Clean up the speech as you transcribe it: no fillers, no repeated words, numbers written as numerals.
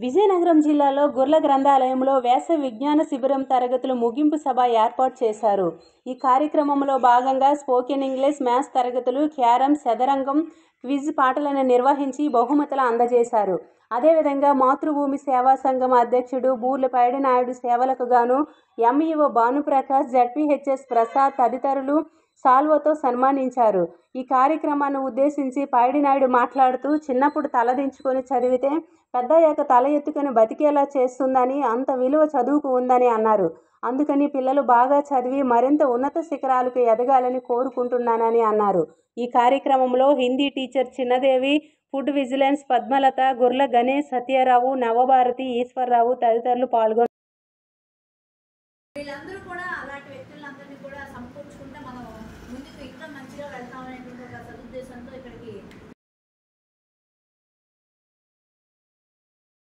విజయనగరం జిల్లాలో గుర్ల గ్రంథాలయంలో వేసవి విజ్ఞాన శిబిరం తరగతుల ముగింపు సభ ఏర్పాటు చేశారు. ఈ కార్యక్రమంలో భాగంగా స్పోకెన్ ఇంగ్లీష్, మ్యాథ్స్ తరగతులు, క్యారమ్, చదరంగం, క్విజ్ పాటలను నిర్వహించి బహుమతులు అందజేశారు. అదేవిధంగా మాతృభూమి సేవా సంఘం అధ్యక్షుడు బూర్ల పైడినాయుడు సేవలకు గాను ఎంఈఓ భానుప్రకాష్, జడ్పీహెచ్ఎస్ ప్రసాద్ తదితరులు సాల్వతో సన్మానించారు. ఈ కార్యక్రమాన్ని ఉద్దేశించి పైడినాయుడు మాట్లాడుతూ, చిన్నప్పుడు తలదించుకొని చదివితే పెద్దయ్యాక తల ఎత్తుకొని బతికేలా చేస్తుందని, అంత విలువ చదువుకు ఉందని అన్నారు. అందుకని పిల్లలు బాగా చదివి మరింత ఉన్నత శిఖరాలకు ఎదగాలని కోరుకుంటున్నానని అన్నారు. ఈ కార్యక్రమంలో Hindi teacher Chinnadevi, food vigilance Padmalatha, Gurla Ganesh, Satyarao, Navabharathi, Eswarrao తదితరులు పాల్గొన్నారు.